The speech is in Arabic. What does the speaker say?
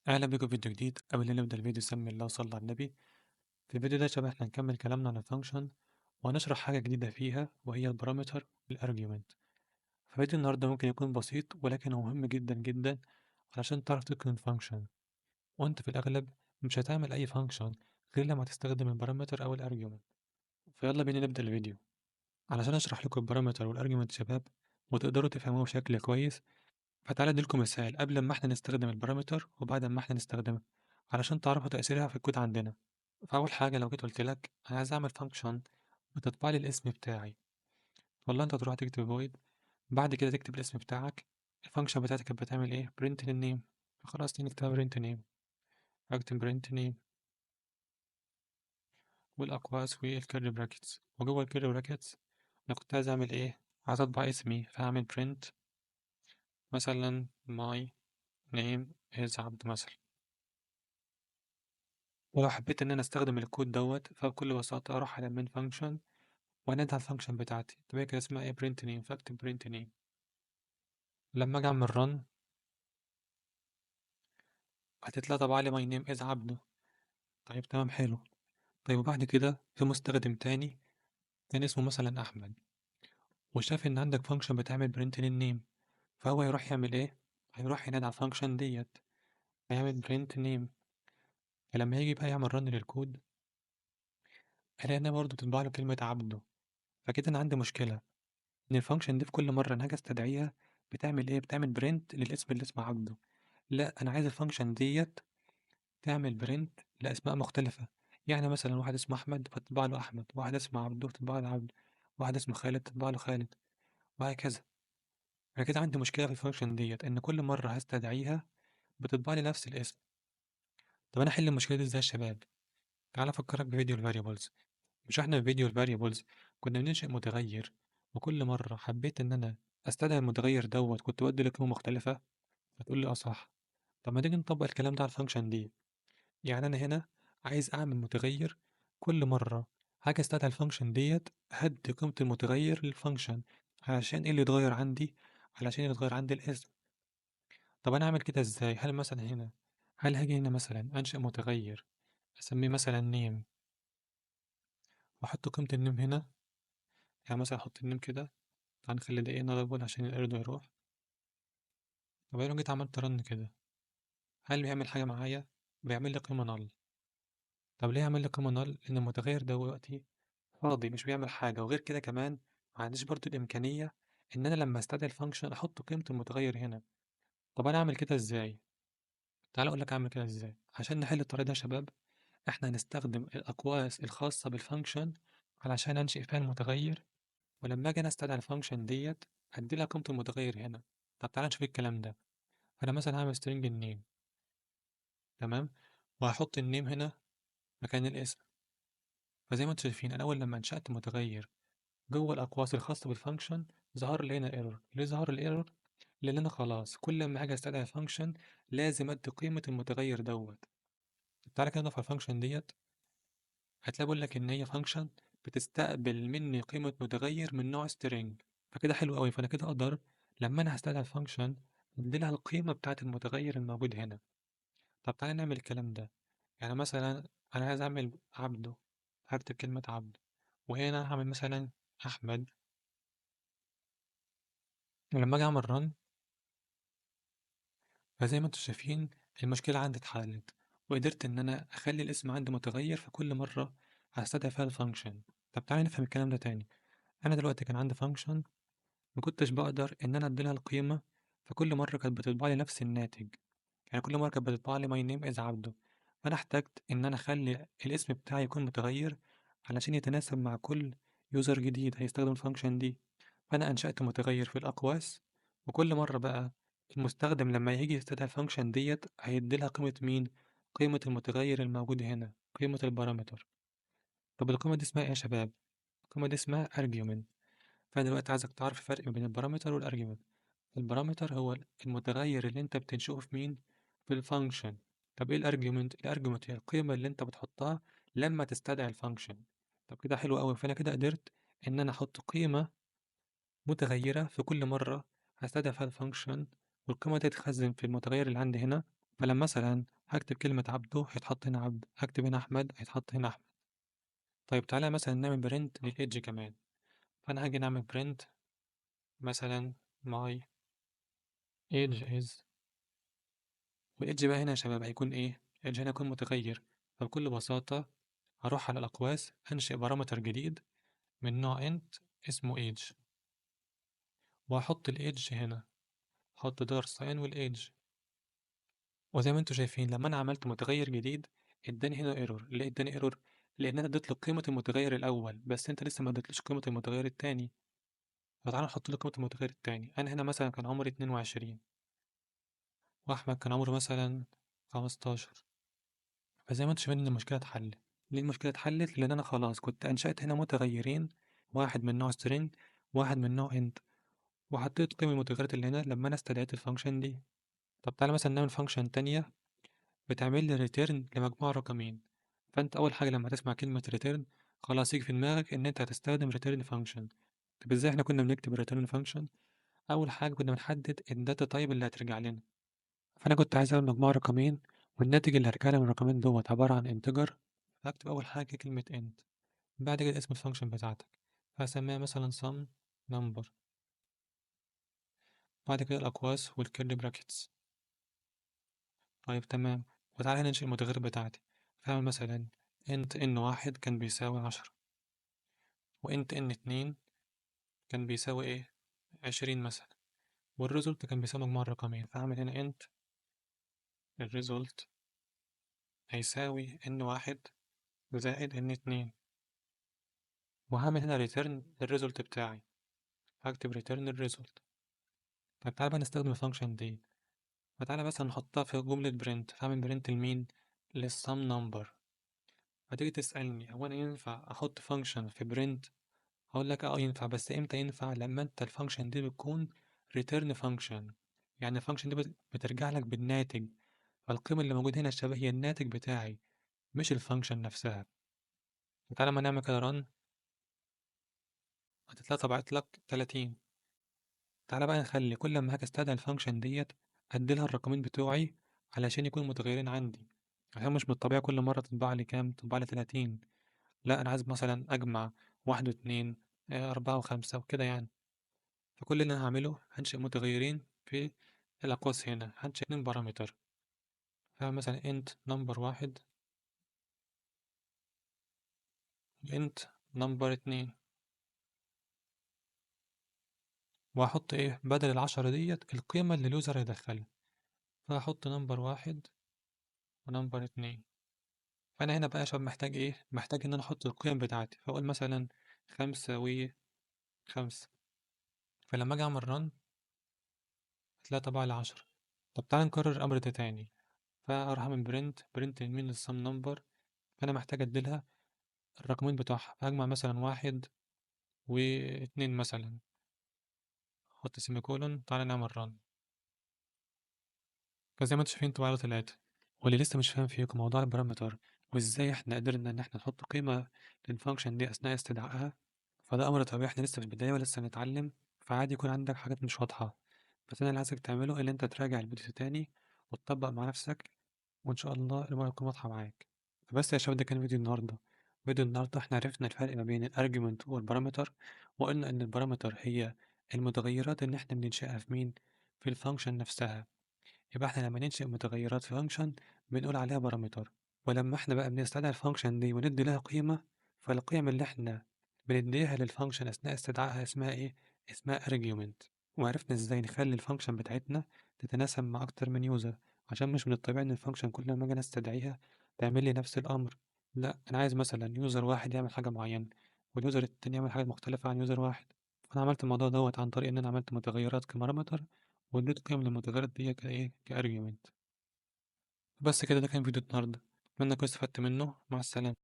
أهلا بكم في فيديو جديد. قبل ما نبدأ الفيديو سمي الله وصلى على النبي. في الفيديو ده شبه احنا هنكمل كلامنا عن الفانكشن، وهنشرح حاجة جديدة فيها وهي البارامتر والارجيومنت. ففيديو النهاردة ممكن يكون بسيط ولكن هو مهم جدا جدا علشان تعرف تتقن الفانكشن. وانت في الأغلب مش هتعمل أي فانكشن غير لما تستخدم البارامتر أو الارجيومنت. فيلا بينا نبدأ الفيديو. علشان أشرح لكم البارامتر والارجيومنت شباب وتقدروا تفهموه بشكل كويس، فتعالى اديلكم مثال قبل ما احنا نستخدم البارامتر وبعد ما احنا نستخدمها علشان تعرفوا تأثيرها في الكود عندنا. فأول حاجة لو جيت قلت لك أنا عايز أعمل فانكشن بتطبع لي الاسم بتاعي، والله أنت تروح تكتب void، بعد كده تكتب الاسم بتاعك. الفانكشن بتاعتك كانت بتعمل إيه؟ print للنيم. خلاص تيجي نكتبها print name، أكتب print name والأقواس والكيرلي براكتس، وجوه الكيرلي براكتس أنا كنت عايز أعمل إيه؟ عايز أطبع اسمي فهعمل print مثلا my name is عبد مثلا. ولو حبيت إن أنا أستخدم الكود دوت فبكل بساطة أروح على main function وأنادي على الفانكشن بتاعتي، طب هي كده اسمها إيه؟ print name، فأكتب print name. لما أجي أعمل run هتطلع طبعا لي my name is عبده. طيب تمام حلو. طيب وبعد كده في مستخدم تاني كان اسمه مثلا أحمد، وشاف إن عندك فانكشن بتعمل print للنيم، فهو يروح يعمل إيه؟ هيروح ينادي على الفانكشن ديت، هيعمل print name. فلما يجي بقى يعمل run للكود ألاقي إنها برضه بتطبع له كلمة عبده. فكده أنا عندي مشكلة إن الفانكشن دي في كل مرة أنا هاجي أستدعيها بتعمل إيه؟ بتعمل print للاسم اللي اسمه عبده. لأ، أنا عايز الفانكشن ديت تعمل برنت لأسماء مختلفة. يعني مثلا واحد اسمه أحمد فتطبع له أحمد، واحد اسمه عبده تطبع له عبد، واحد اسمه خالد تطبع له خالد، وهكذا. أنا كده عندي مشكلة في الفانكشن ديت إن كل مرة هستدعيها بتطبع لي نفس الاسم. طب أنا أحل المشكلة دي إزاي يا شباب؟ تعال أفكرك بفيديو الفاريبلز. مش إحنا في فيديو الفاريبلز كنا بننشئ متغير، وكل مرة حبيت إن أنا أستدعي المتغير دوت كنت بدي له قيمة مختلفة؟ هتقول لي أه صح. طب ما تيجي نطبق الكلام ده على الفانكشن دي. يعني أنا هنا عايز أعمل متغير، كل مرة هاجي أستدعي الفانكشن ديت هدي قيمة المتغير للفانكشن. علشان إيه اللي يتغير عندي؟ علشان اللي يتغير عندي الاسم. طب أنا أعمل كده إزاي؟ هل مثلا هنا، هل هاجي هنا مثلا أنشئ متغير أسميه مثلا نيم وأحط قيمة النيم هنا؟ يعني مثلا أحط النيم كده، تعال نخلي ده إيه نضربه عشان الإيرور يروح. طب أنا لو جيت عملت رن كده هل بيعمل حاجة معايا؟ بيعمل لي قيمة نل. طب ليه يعمل لي قيمة نل؟ لأن المتغير دلوقتي فاضي مش بيعمل حاجة، وغير كده كمان ما عنديش برضه الإمكانية إن أنا لما أستدعي الفانكشن أحط قيمة المتغير هنا. طب أنا أعمل كده إزاي؟ تعال أقول لك أعمل كده إزاي. عشان نحل الطريقة ده يا شباب إحنا هنستخدم الأقواس الخاصة بالفانكشن علشان أنشئ فيها المتغير، ولما أجي أنا أستدعي الفانكشن ديت هدي لها قيمة المتغير هنا. طب تعال نشوف الكلام ده. أنا مثلا هعمل string النيم، تمام، وهحط النيم هنا مكان الاسم. فزي ما انتم شايفين أنا أول لما أنشأت متغير جوه الأقواس الخاصة بالفانكشن ظهر لي هنا ايرور. ليه ظهر الايرور؟ لأن أنا خلاص كل ما هاجي أستدعي فانكشن لازم أدي قيمة المتغير دوت. تعالى كده في الفانكشن ديت هتلاقي بيقول لك إن هي فانكشن بتستقبل مني قيمة متغير من نوع string. فكده حلو أوي، فأنا كده أقدر لما أنا هستدعي الفانكشن أدي لها القيمة بتاعة المتغير الموجود هنا. طب تعالى نعمل الكلام ده. يعني مثلا أنا عايز أعمل عبده، هكتب كلمة عبد، وهنا هعمل مثلا أحمد. ولما أجي أعمل run فزي ما انتوا شايفين المشكلة عندي اتحلت، وقدرت إن أنا أخلي الاسم عندي متغير في كل مرة هستدعي فيها الفانكشن. طب تعالى نفهم الكلام ده تاني. أنا دلوقتي كان عندي فانكشن مكنتش بقدر إن أنا أديلها القيمة، فكل مرة كانت بتطبع لي نفس الناتج. يعني كل مرة كانت بتطبع لي my name is عبده. فأنا احتجت إن أنا أخلي الاسم بتاعي يكون متغير علشان يتناسب مع كل يوزر جديد هيستخدم الفانكشن دي. فأنا أنشأت متغير في الأقواس، وكل مرة بقى المستخدم لما يجي يستدعي الفانكشن ديت هيديلها قيمة مين؟ قيمة المتغير الموجود هنا، قيمة البارامتر. طب القيمة دي اسمها ايه يا شباب؟ القيمة دي اسمها argument. فأنا دلوقتي عايزك تعرف الفرق بين البارامتر والارجيومنت. البارامتر هو المتغير اللي انت بتنشئه في مين؟ في الفانكشن. طب ايه الارجيومنت؟ الارجيومنت هي القيمة اللي انت بتحطها لما تستدعي الفانكشن. طب كده حلو قوي، فانا كده قدرت ان انا احط قيمة متغيرة في كل مرة هستدعي فيها الفانكشن، والقيمة دي تتخزن في المتغير اللي عندي هنا. فلما مثلا هاكتب كلمة عبده هيتحط هنا عبد، هاكتب هنا أحمد هيتحط هنا أحمد. طيب تعالى مثلا نعمل برنت للإيدج كمان. فأنا هاجي نعمل برنت مثلا my age is، والإيدج بقى هنا يا شباب هيكون إيه؟ الإيدج هنا هيكون متغير. فبكل بساطة هروح على الأقواس أنشئ بارامتر جديد من نوع int اسمه age، وهحط الإيدج هنا، هحط دولار ساين والإيدج. وزي ما انتوا شايفين لما أنا عملت متغير جديد اداني هنا ايرور. ليه اداني ايرور؟ لأن أنا اديت له قيمة المتغير الأول بس أنت لسه ما اديتلوش قيمة المتغير التاني. فتعالى نحط له قيمة المتغير التاني. أنا هنا مثلا كان عمري 22 وأحمد كان عمره مثلا 15. فزي ما انتوا شايفين إن المشكلة اتحلت. ليه المشكلة اتحلت؟ لأن أنا خلاص كنت أنشأت هنا متغيرين، واحد من نوع string واحد من نوع int، وحطيت قيم المتغيرات اللي هنا لما أنا استدعيت الفانكشن دي. طب تعالى مثلا نعمل فانكشن تانية بتعمل لي ريتيرن لمجموع رقمين. فأنت أول حاجة لما تسمع كلمة ريتيرن خلاص يجي في دماغك إن أنت هتستخدم ريتيرن فانكشن. طب إزاي إحنا كنا بنكتب ريتيرن فانكشن؟ أول حاجة كنا بنحدد الداتا تايب اللي هترجع لنا. فأنا كنت عايز أعمل مجموع رقمين والناتج اللي هيرجع لي من الرقمين دوت عبارة عن انتجر. فأكتب أول حاجة كلمة int، بعد كده اسم الفانكشن بتاعتك، فهسميها مثلا sum number، بعد كده الأقواس والكيرلي براكتس. طيب تمام. وتعالى هنا ننشئ المتغير بتاعتي. فاعمل مثلا int n1 كان بيساوي 10، وint n2 كان بيساوي ايه؟ 20 مثلا، والريزولت كان بيساوي مجموع الرقمين. فاعمل هنا int الريزولت هيساوي n1 زائد n2، وهعمل هنا return الريزولت بتاعي، هكتب return الريزولت. طب تعالى بقى نستخدم الفانكشن دي. فتعالى بس نحطها في جملة برنت. هعمل برنت لمين؟ للسم نمبر. هتيجي تسألني هو أنا ينفع أحط فانكشن في برنت؟ هقول لك اه ينفع، بس امتى ينفع؟ لما انت الفانكشن دي بتكون return function، يعني الفانكشن دي بترجع لك بالناتج. فالقيمة اللي موجودة هنا الشبه هي الناتج بتاعي مش الفانكشن نفسها. فتعالى ما نعمل كده run، هتطلع طبعت لك 30. تعالى بقى نخلي كل ما هاجي استدعي الفانكشن ديت اديلها الرقمين بتوعي علشان يكونوا متغيرين عندي، عشان مش من الطبيعي كل مرة تطبع لي كام؟ تطبع لي 30. لا أنا عايز مثلا أجمع 1 و2، 4 و5 وكده يعني. فكل اللي أنا هعمله هنشئ متغيرين في الأقواس. هنا هنشئ 2 بارامتر، فمثلا int number 1 int number 2، وهحط ايه بدل ال10 ديت القيمة اللي اليوزر هيدخلها. فهحط number 1 و number 2. فأنا هنا بقى يا شباب محتاج ايه؟ محتاج إن أنا أحط القيم بتاعتي. فأقول مثلا 5 و5. فلما أجي أعمل run هتلاقي طبع لي 10. طب تعالى نكرر الأمر ده تاني. فأروح أعمل برنت من للسم نمبر. فأنا محتاج أديلها الرقمين بتوعها. فهجمع مثلا 1 و2 مثلا، أحط سيمي كولون. تعالى نعمل ران. فزي ما انتوا شايفين طبعا طلعت. واللي لسه مش فاهم فيكم موضوع البارامتر وازاي احنا قدرنا ان احنا نحط قيمة للفانكشن دي اثناء استدعائها، فده امر طبيعي. احنا لسه في البداية ولسه هنتعلم، فعادي يكون عندك حاجات مش واضحة. بس انا اللي عايزك تعمله ان انت تراجع الفيديو تاني وتطبق مع نفسك، وان شاء الله الامور تكون واضحة معاك. فبس يا شباب ده كان فيديو النهاردة. فيديو النهاردة احنا عرفنا الفرق ما بين الارجيومنت والبارامتر، وقلنا ان البارامتر هي المتغيرات اللي احنا بننشئها في مين؟ في الفانكشن نفسها. يبقى احنا لما ننشئ متغيرات في فانكشن بنقول عليها بارامتر. ولما احنا بقى بنستدعي الفانكشن دي وندي لها قيمة، فالقيم اللي احنا بنديها للفانكشن اثناء استدعائها اسمها ايه؟ اسمها argument. وعرفنا ازاي نخلي الفانكشن بتاعتنا تتناسب مع اكتر من يوزر، عشان مش من الطبيعي ان الفانكشن كل ما اجي استدعيها تعمل لي نفس الامر. لا انا عايز مثلا يوزر واحد يعمل حاجة معينة واليوزر التاني يعمل حاجة مختلفة عن يوزر واحد. فانا عملت الموضوع دوت عن طريق ان انا عملت متغيرات كبارامتر واديت قيم للمتغيرات دي كايه كارجيومنت. بس كده ده كان فيديو النهارده. اتمنى كنت استفدت منه. مع السلامة.